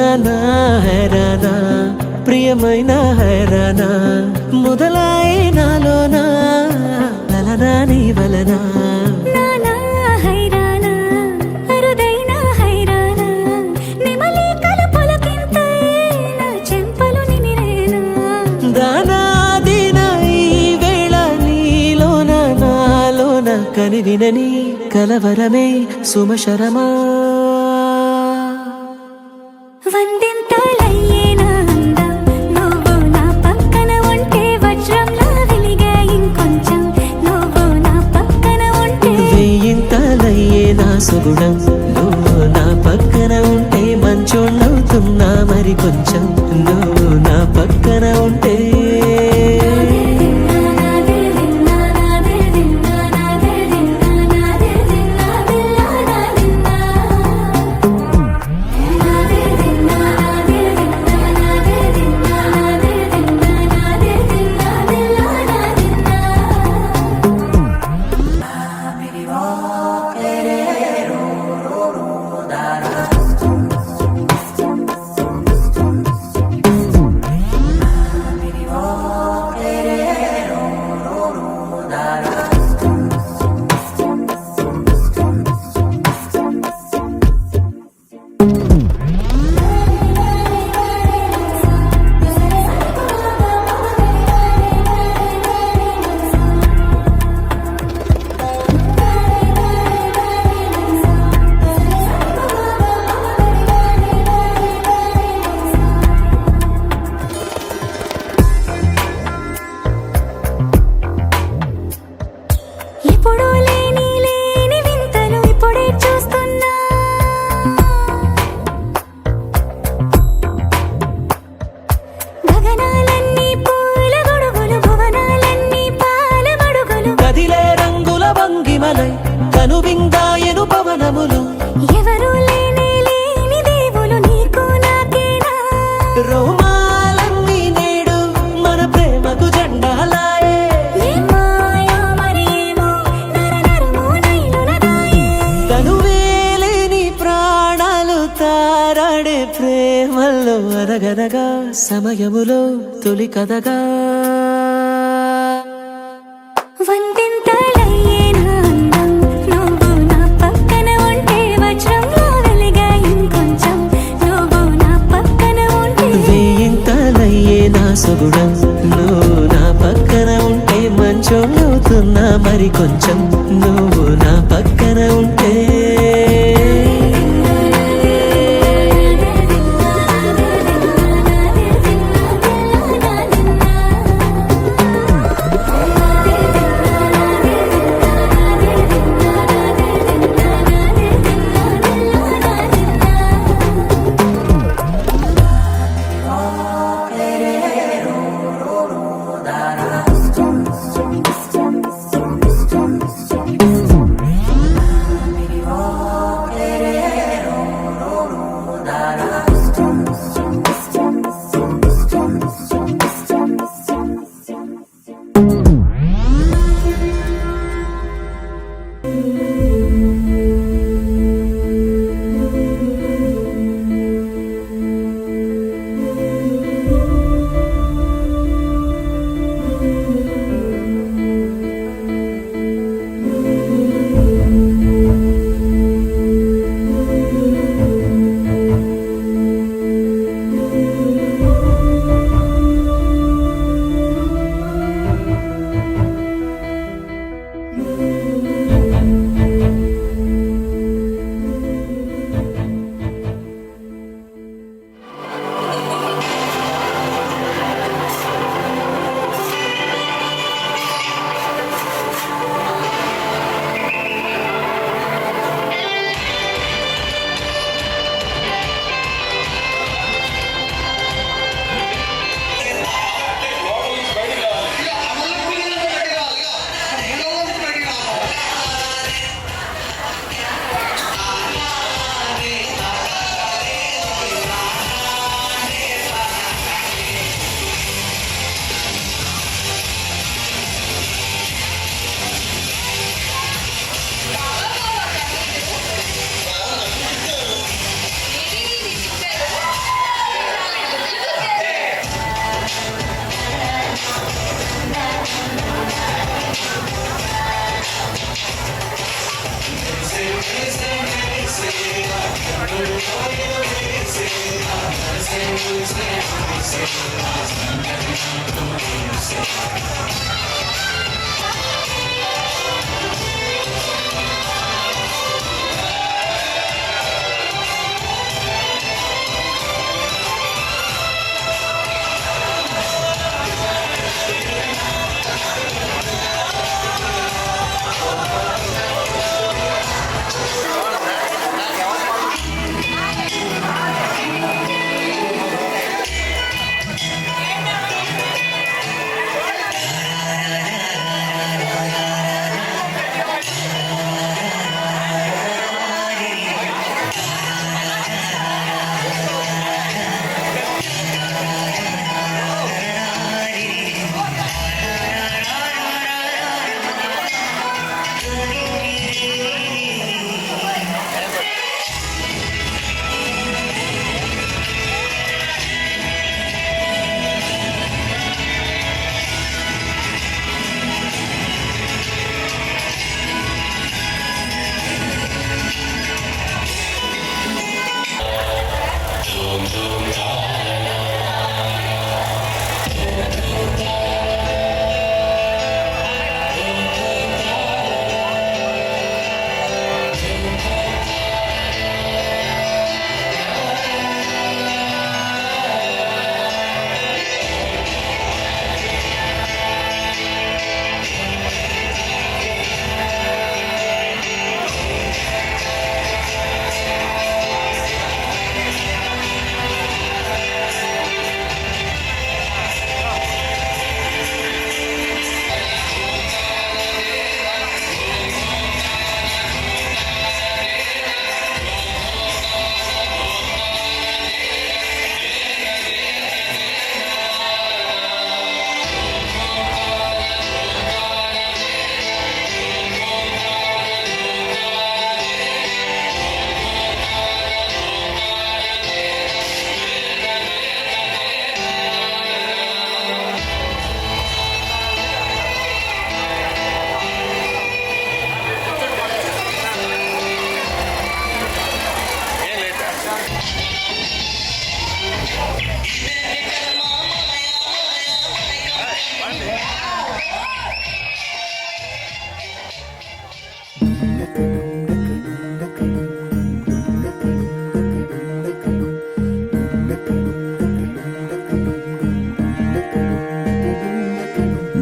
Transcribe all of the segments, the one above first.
హైరానా హైరానా ప్రియమైన హైరానా మొదలై నాలోనా లలనా నీ వలనా కని వినని కలవరమే సుమశరమా వందింతలయ్యేనా అందం నువ్వు నా పక్కన ఉంటే వజ్రంలా వెలిగే ఇంకొంచెం నువ్వు నా పక్కన ఉంటే వెయ్యింతలయ్యేనా సుగుణం నువ్వు నా పక్కన ఉంటే మంచోళ్ళవుతున్నా మరి కొంచెం నువ్వు నా పక్కన ఉంటే కనువిందాయను పవనములు ఎవరు లేని దేవులు నీకు నాకేనా రోమాలన్నీ నేడు మన ప్రేమకు జెండాలాయే కనువేలేని ప్రాణాలు తారాడే ప్రేమల్లో అరగనగా సమయములో తొలి కథగా సుగుణం నువ్వు నా పక్కన ఉంటే మంచోళ్ళవుతున్నా మరి కొంచెం నువ్వు నా పక్కన ఉంటే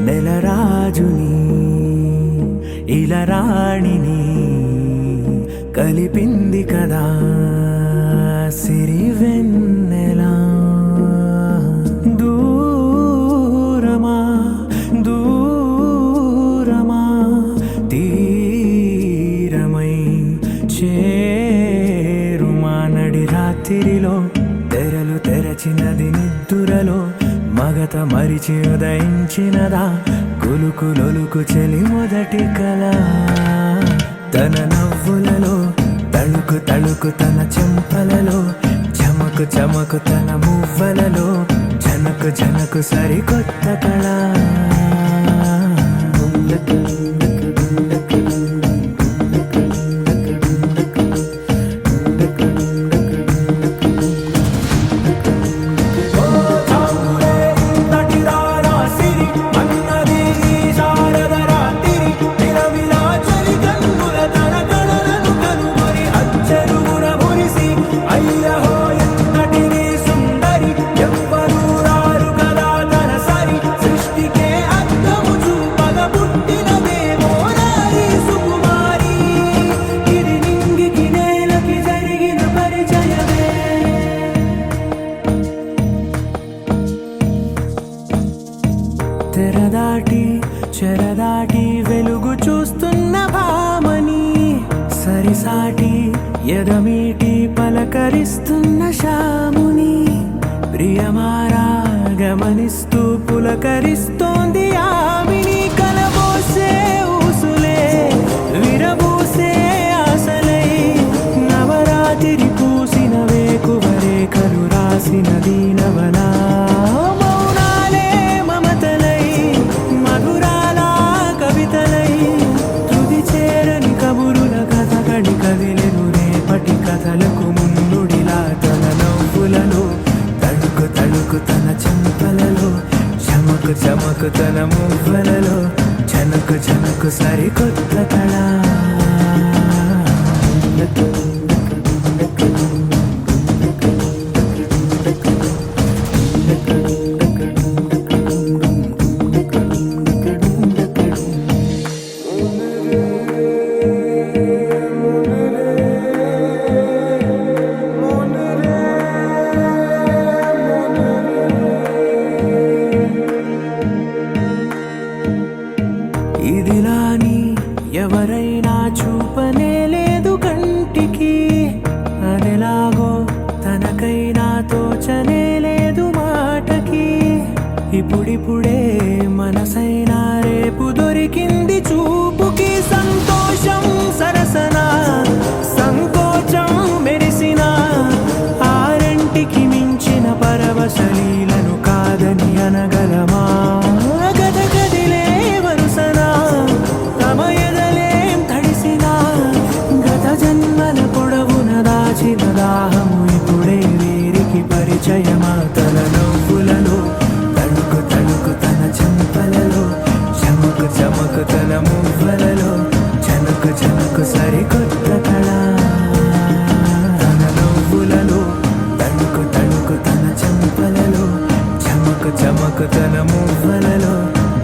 నెలరాజుని ఇలరాణిని కలిపింది కదా సిరివెన్నెలా దూరమా దూరమా తీరమై చేరుమా నడి రాత్రిలో తెరలు తెరచినది నిద్దురలో మగత మరిచి ఉదయించినదా కులుకులొలుకు చెలి మొదటి కళ తన నవ్వులలో తళుకు తళుకు తన చెంపలలో చమకు చమకు తన మువ్వలలో జనకు జనకు సరికొత్త కళ తెరదాటి చెరదాటి వెలుగు చూస్తున్న భామని సరిసాటి ఎదమీటి పలకరిస్తున్న శాముని ప్రియమారా గమనిస్తూ పులకరిస్తోంది ఆమిని కలబోసే ఊసులే విరబూసే ఆశలై నవరాత్రి పూసిన వేకువరేఖలు రాసిన దీనవలా కదిలెను రేపటి కథలకు ముందుడిలా తన నవ్వులను తడు చమకు చమకు తన మువ్వలలో చనకు చనకు సరికొత్త కళ ఇదిలాని ఎవరైనా చూపనే లేదు కంటికి అదెలాగో తనకైనా తోచనే లేదు మాటకి ఇప్పుడిప్పుడే మనసైనా రేపు దొరికింది చూపుకి సంతోషం సరసన సంకోచం మెరిసిన ఆరంటికి మించిన పరవశలీలను కాదని అనగలమా గద గదిలే వరుసనా తమ ఎదలేం తడిసినా గత జన్మల పొడవున దాచిన దాహము ఇప్పుడే వీరికి పరిచయమా తన నవ్వులలో తణుకు తణుకు తన చెంపలలో చమకు చమకు తన మువ్వలలో చనకు చనకు సరికొత్త కళ తన నవ్వులలో తణుకు తణుకు తన చెంపలలో చమకు చమకు తన మువ్వలలో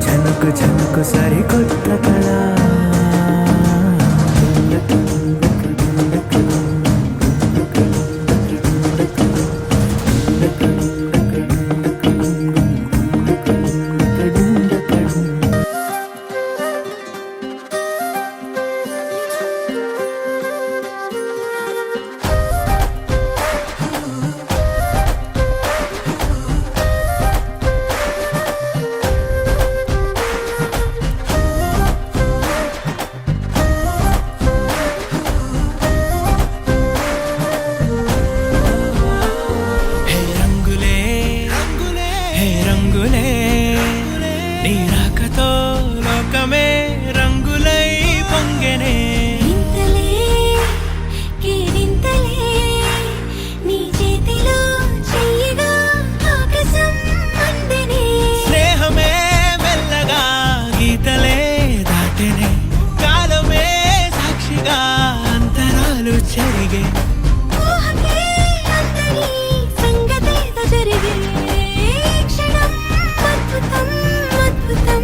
చనకు చనకు సరికొత్త కళ హే రంగులే హే రంగులే నీ రాకతో లోకమే రంగులై పొంగెనే ఇంతలే కేరింతలే నీ చేతిలో చెయ్యగా ఆకాశం అందెనే స్నేహమే మెల్లగా గీతలే దాటెనే కాలమే సాక్షిగా అంతరాలు చెరిగే ఊహకే అందని సంగతేదో జరిగే క్షణం అద్భుతం అద్భుతం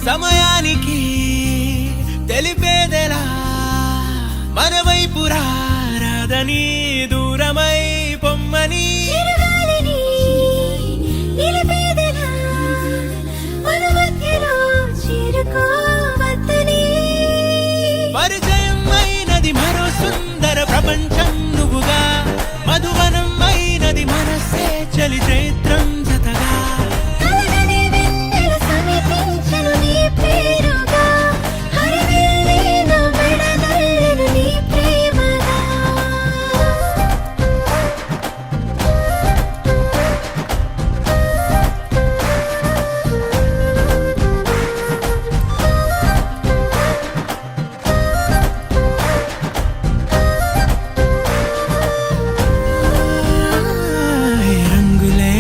సమయానికి తెలిపేదెలా మన వైపు రాదని దూరమై పొమ్మని చిరుగాలిని నిలిపేదెలా మన మధ్యలో చేరుకోవద్దని పరిచయం అయినది మరో సుందర ప్రపంచం నువ్వుగా మధువనం అయినది మనసే చలి చైత్రం జతగా కలగని వెన్నెల సమీపించెను నీ పేరుగా హరివెల్లి నా మెడదల్లెను నీ ప్రేమగా హే రంగులే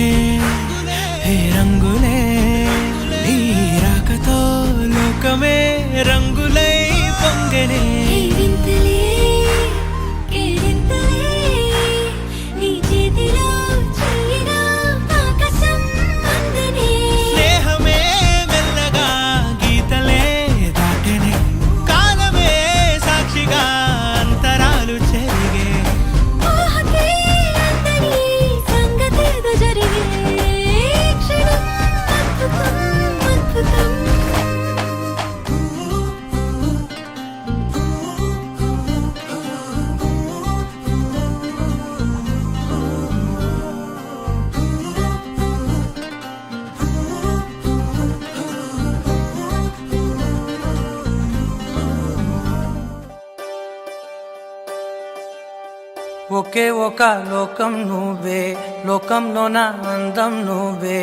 ఒకే ఒక లోకం నువ్వే, లోకంలో నా అందం నువ్వే,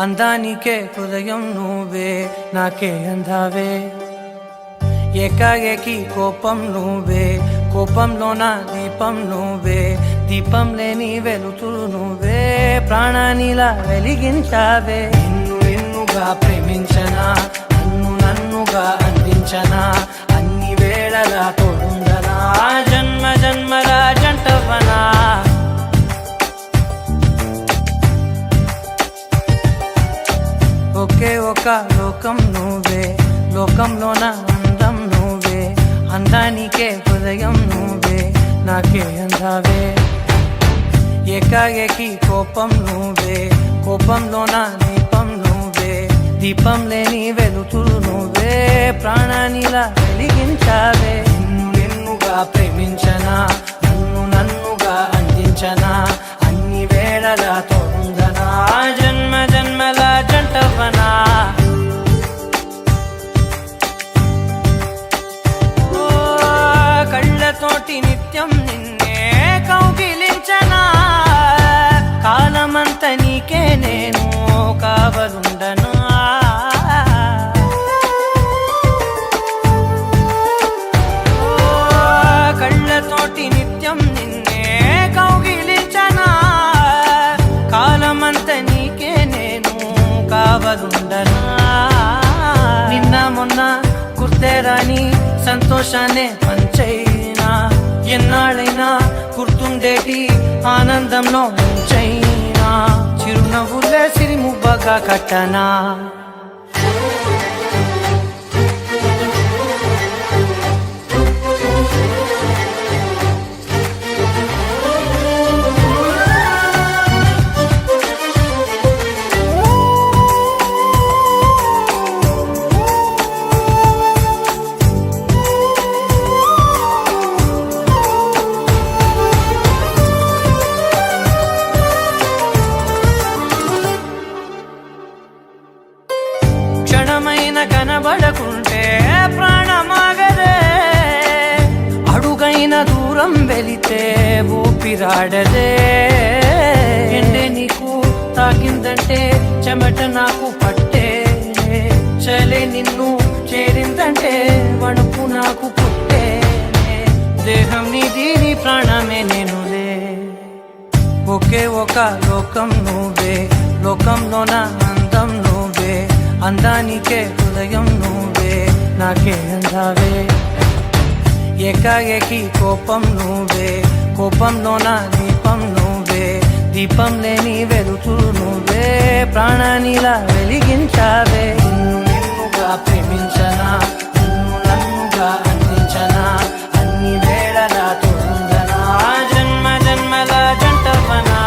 అందానికే హృదయం నువ్వే, నాకే అందావే. ఏకాఏకి కోపం నువ్వే, కోపంలో నా దీపం నువ్వే, దీపం లేని వెలుతురు నువ్వే, ప్రాణానిలా వెలిగించావే. నిన్నుగా ప్రేమించనా, నన్నుగా అందించనా, అన్ని వేళలా తోడుండనా, జన్మ జన్మల జంటవనా. ఒకే ఒక లోకం నువ్వే, లోకంలో నా అందం నువ్వే, అందానికే హృదయం నువ్వే, నాకే అందావే. ఏకాఏకి కోపం నువ్వే, కోపంలో నా దీపం నువ్వే, దీపం లేని వెలుతురు నువ్వే, ప్రాణానిలా వెలిగించావే. నిన్నుగా ప్రేమించనా, నన్నుగా అందించనా, అన్ని వేళలా తోడుందనా, జన్మ జన్మల జంటవనా. కళ్ళతోటి నిత్యం నిన్నే కౌగిలించనా, కాలమంత నీకే నేను కావలుండనా. కళ్ళతోటి నిత్యం నిన్నే కౌగిలించనా, కాలమంత నీకే నేను కావలుండనా. నిన్న మొన్న గుర్తేరాని సంతోషాన్ని పంచైనా, ఎన్నాళ్ళైనా గుర్తుండేటి ఆనందంలో ముంచైనా, చిరునవ్వులే సిరిముబ్బగా కట్టనా. క్షణమైన కనబడకుంటే ప్రాణమాగదే, అడుగైన దూరం వెళితే ఊపిరాడదే. ఎండే నీకు తాకిందంటే చెమట నాకు పట్టే, చలే నిన్ను చేరిందంటే వణుకు నాకు పుట్టే, దేహం నీది నీ ప్రాణమే నేనులే. ఒకే ఒక లోకం నువ్వే, లోకంలో నా అందం నువ్వే, అందానికే హృదయం నువ్వే, నాకే అందావే. ఏకాఏకి కోపం నువ్వే, కోపంలో నా దీపం నువ్వే, దీపం లేని వెలుతురు నువ్వే, ప్రాణానిలా వెలిగించావే. నిన్నుగా ప్రేమించనా, నన్నుగా అందించనా, అన్ని వేళలా తోడుండనా, జన్మ జన్మల జంటవనా.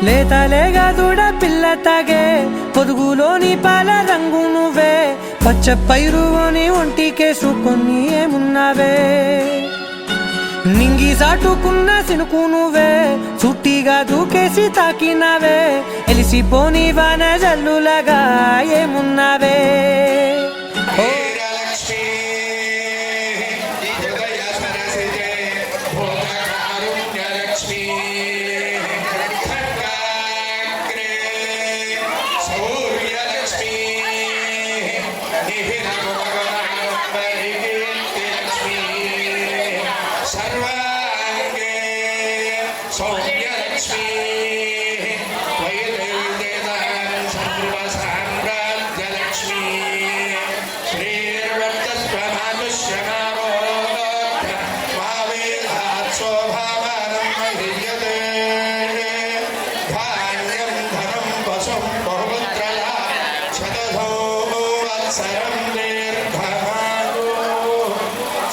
లేతలేగా దూడ పిల్ల తాగే, పొదుగులోని పాల రంగు నువ్వే, పచ్చ పైరుని ఒంటికేసుకొని ఏమున్నావే. నింగి సాటుకున్న సినుకు నువ్వే, చుట్టిగా దూకేసి తాకినావే, ఎలిసిపోని వాన జల్లులగా ఏమున్నావే.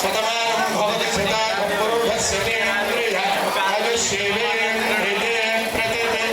శతమానం భవతి శతేంద్రియ ఆయుష్యేంద్రియ ప్రతిదే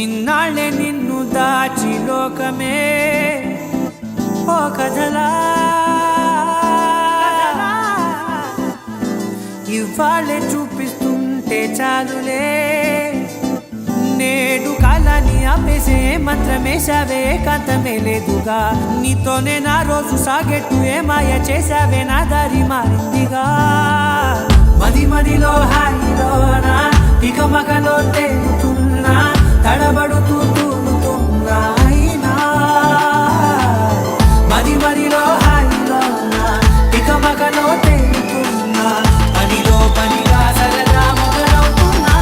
ఇన్నాళ్ళే నిన్ను దాచి లోకమే ఓ కథలా ఇవాళ్ళే చూపిస్తుంటే చాలులే నేడు కాలాన్ని ఆపేసే మంత్రమేశావే కాంతమే లేదుగా నీతోనే నా రోజు సాగెట్టు ఏ మాయ చేశావే నా దారి మారిందిగా మది మదిలో హాయిలోనా ఇక మగలో తేలుతున్నా తడబడుతూ తూలుతున్నా అయినా మది మదిలో హాయిలోనా ఇక మగలో తేలుతున్నా పనిలో పనిగా సరదా మొదలవుతున్నా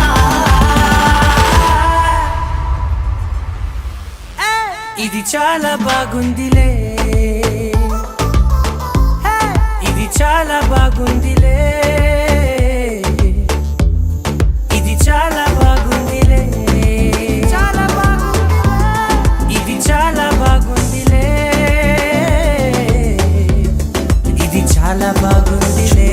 ఇది చాలా బాగుందిలే ఇది చాలా బాగుందిలే ఇది చాలా బాగుందిలే చాలా బాగుంది ఇది చాలా బాగుందిలే ఇది చాలా బాగుందిలే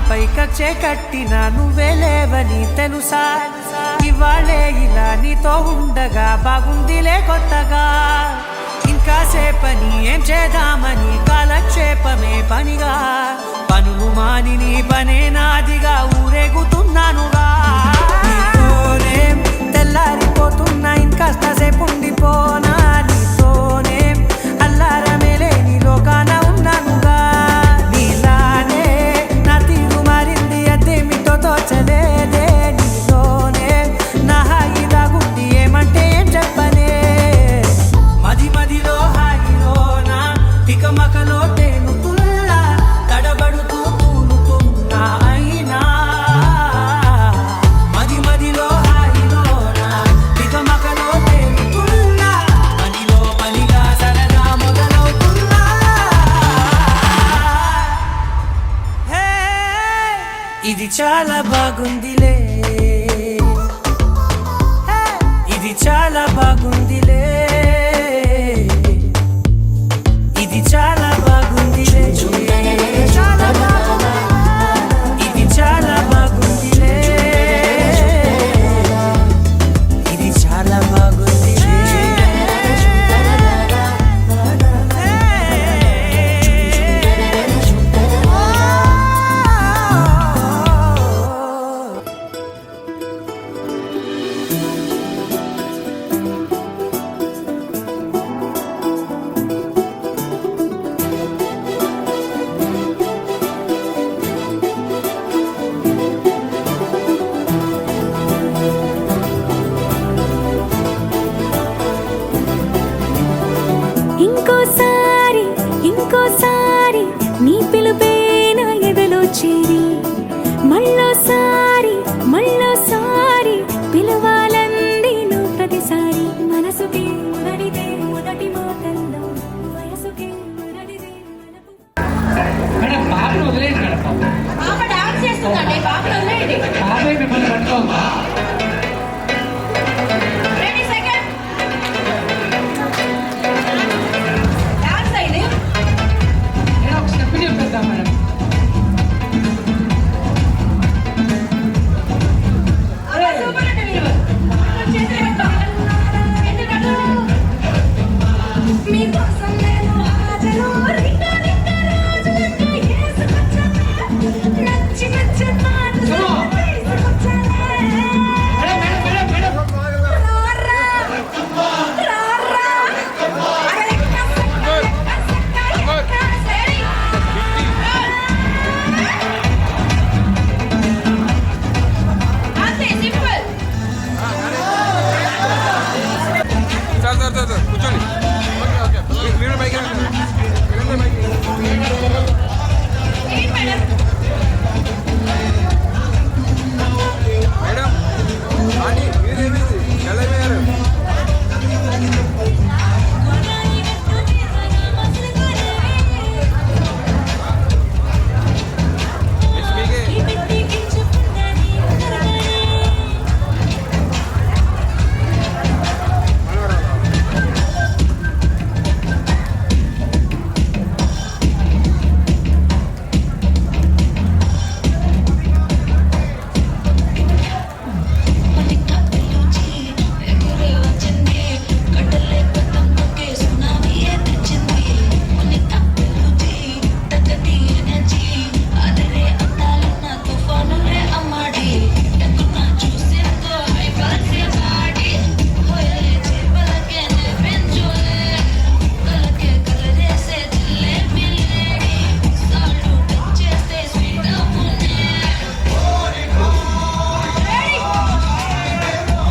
పైకచ్చే కట్టిన నువ్వే లేవని తెలుసా ఇవాళే ఇలా నీతో ఉండగా బాగుందిలే కొత్తగా ఇంకా సేపని ఏం చేద్దామని కాలక్షేపమే పనిగా పనులు మాని నీ పనే నాదిగా ఊరేగుతున్నానుగా నీతోనే తెల్లారిపోతున్నా ఇంకాస్త సేపు ఉండిపోనా నీతోనే అల్లారమే లేని లోకాన ఉన్నానుగా నీలానే నా తీరు మారింది అదేమిటో తోచలేదే నీతోనే నా హాయి దాగుంది ఏమంటే ఏం చెప్పనే మది మదిలో హాయిలోనా తికమకలో తేలుతున్నా తడబడుతూ తూలుతున్నా అయినా మది మదిలో హాయిలోనా తికమకలో తేలుతున్నా పనిలో పనిగా సరదా మొదలవుతున్నా హే ఇది చాలా బాగుందిలే ఇది చాలా బాగుందిలే ఇది చాలా బాగుందిలే చాలా బాగుంది ఇది చాలా బాగుందిలే ఇది చాలా బాగుందిలే ఇంకోసారి ఇంకోసారి నీ పిలుపే నా ఎదలో చేరి మళ్ళోసారి మళ్ళోసారి పిలవాలంది నువ్వు ప్రతిసారి మనసుకి నడితే మొదటి మాటల్లో వయసుకి నడితే మేడం బాబుని వదిలేయండి మేడం పాప డాన్స్ చేస్తుందండి పాపను వదిలేయండి బాబాయ్ మిమ్మల్ని పట్టుకోండి రెడీ సెకండ్ డాన్స్ అయింది నేను ఒక స్టెప్ చెప్పేద్దాం మేడం సూపర్ అంటే మీరు చేతులు ఎందుకంటే కూర్చోండి. మీరు బైక్ ఏంటి మేడం మేడం ఆంటీ మీరేమైంది ఎలా అయ్యారు?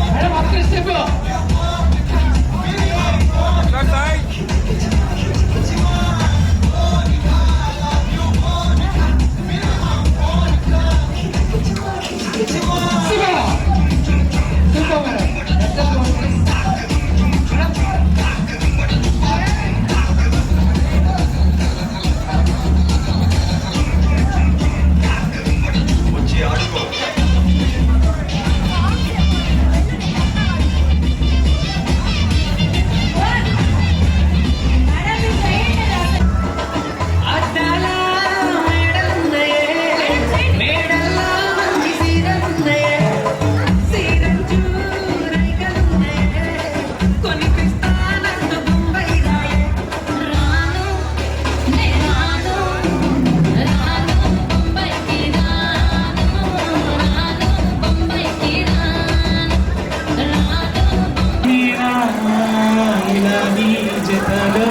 మేడం ఒక్క స్టెప్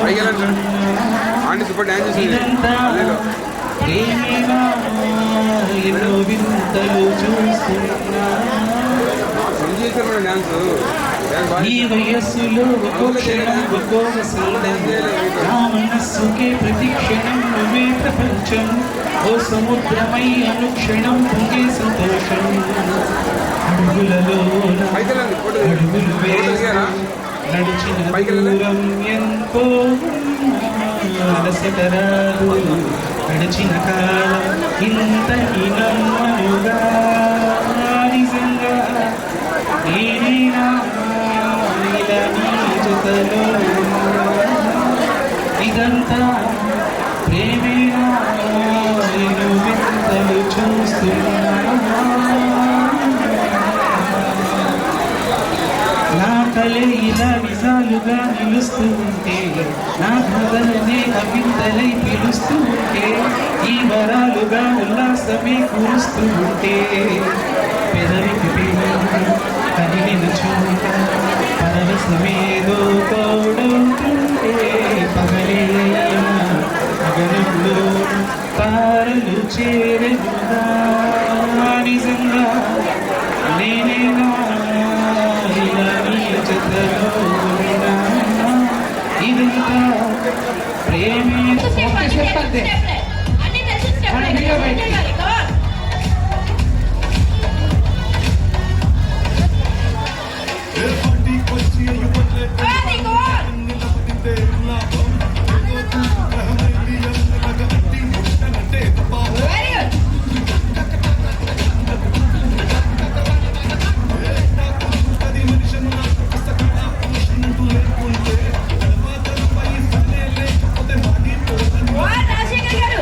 పైకి వెళ్ళండి. ఆంటీ సూపర్ డ్యాన్స్ చేసింది. అదేలో ఎన్నో వింతలు చూస్తున్నా ఏం చేశారు మేడం డ్యాన్స్? ఈ వయస్సులో ఒక్కో క్షణం ఒక్కో సందడి నా మనస్సుకే ప్రతి క్షణం నువ్వే ప్రపంచం ఓ సముద్రమై అనుక్షణం పొంగే సంతోషం అడుగులలో పైకి వెళ్ళండి. ఫోటో అడుగులు దిగారా? నడిచిన పైకి వెళ్ళండి. దూరం ఎంతో అలసటరాదు గడిచిన కాలం ఇంత నమ్మనుగా నిజంగా నేనేనా ఇలా నీ జతలో ఇదంతా ప్రేమేనా నేను వింతలు చూస్తున్నా నా కలే ఇలా నిజాలుగా నిలుస్తూ ఉంటే నా కథలనే అవింతలై పిలుస్తూ ఉంటే ఈ వరాలుగా ఉల్లాసమే కురుస్తూ ఉంటే పెదవికి కదిలిన చోట పరవశమేదో తోడుంటుంటే పగలే పగలంలో తారలు చేరెనుగా నిజంగా నేనేనా ఇలా నీ జతలో ఉన్నా ఇదంతా ప్రేమే స్టెప్ అంతే అన్ని తెలిసిన స్టెప్ రాజశేఖర్ గారు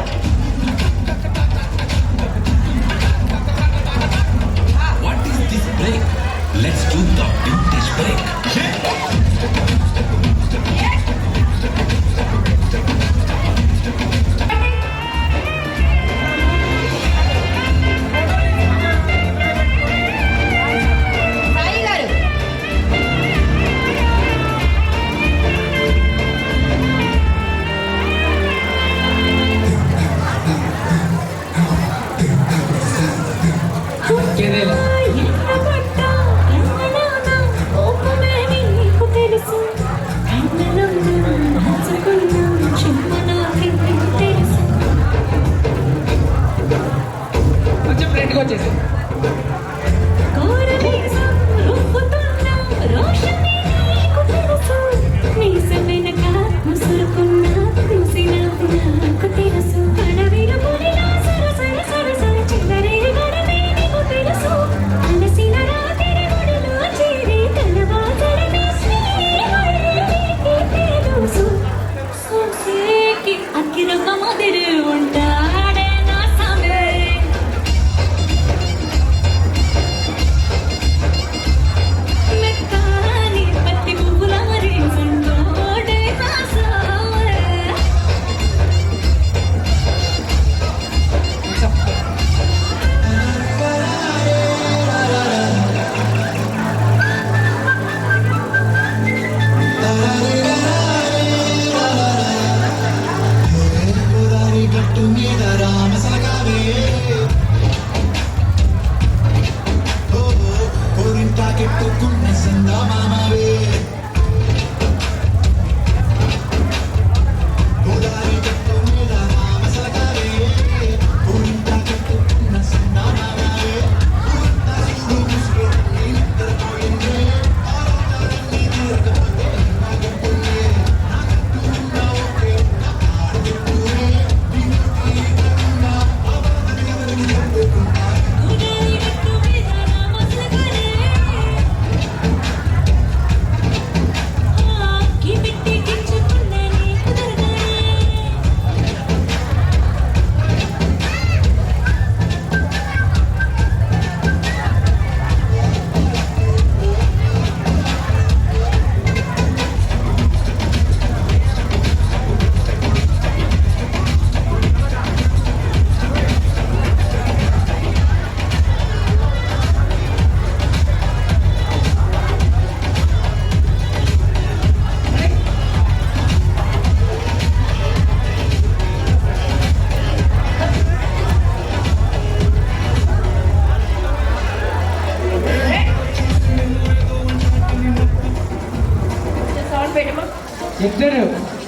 ఇద్దరు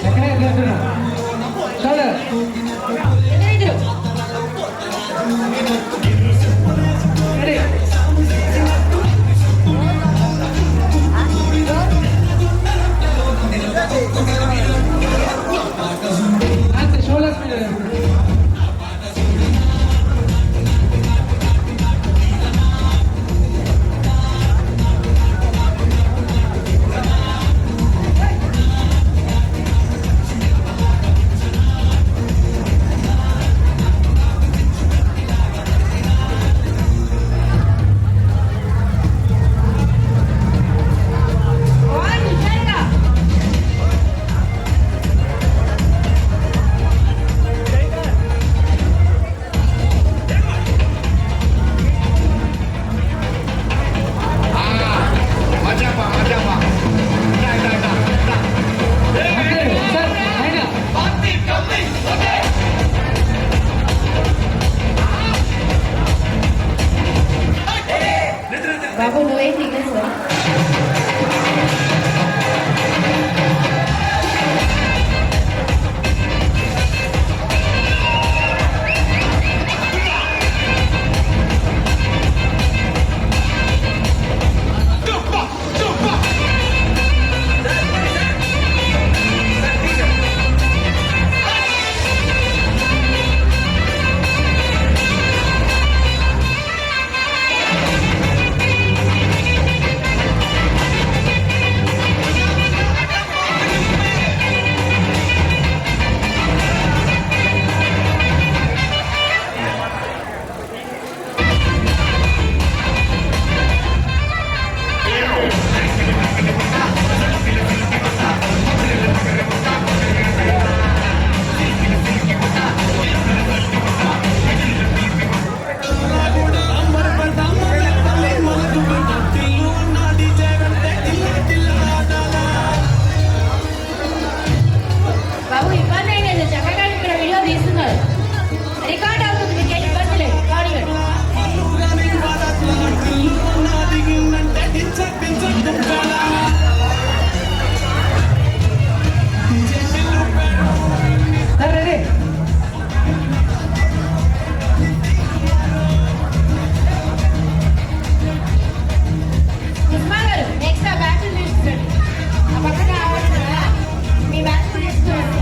ఎక్కడ ఇద్దరు చూడు ఇద్దరు రెడీ అంతే షోల్డర్స్ మీద బాబు నువ్వేం దిగదు సార్ బాబు ఇబ్బంది ఏం లేదు చక్కగా ఇక్కడ వీడియో తీస్తున్నారు రికార్డ్ అవుతుంది మీకు ఏం ఇబ్బంది లేదు రికార్డ్ ఇవ్వండి సార్ రెడీ ఉస్మాన్ గారు నెక్స్ట్ ఆ బ్యాచ్ తీసుకురండి ఆ పక్కన రావచ్చు కదా మీ బ్యాచ్ తీసుకురండి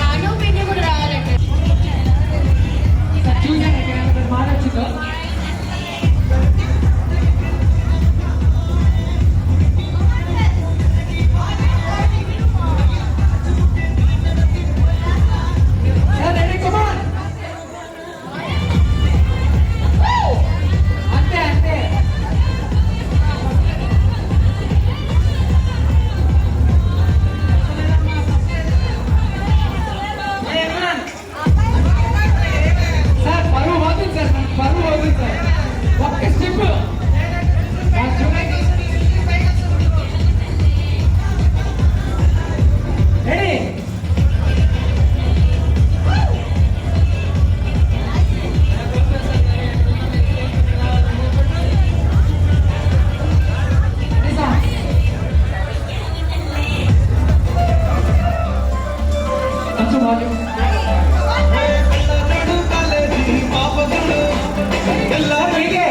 అను పిండి కూడా రావాలండి చూసాను మారచ్చుకో రెడీ కమాన్ అంతే అంతే సార్ పరువు పోతుంది సార్ పరువు పోతుంది సార్ ఒక్క స్టెప్ రెడీ కొంచెం వాల్యూమ్ మీకే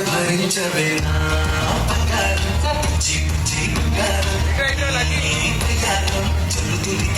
భరించవేనా ఇక్కడ లక్కీ చెల్లుతుంది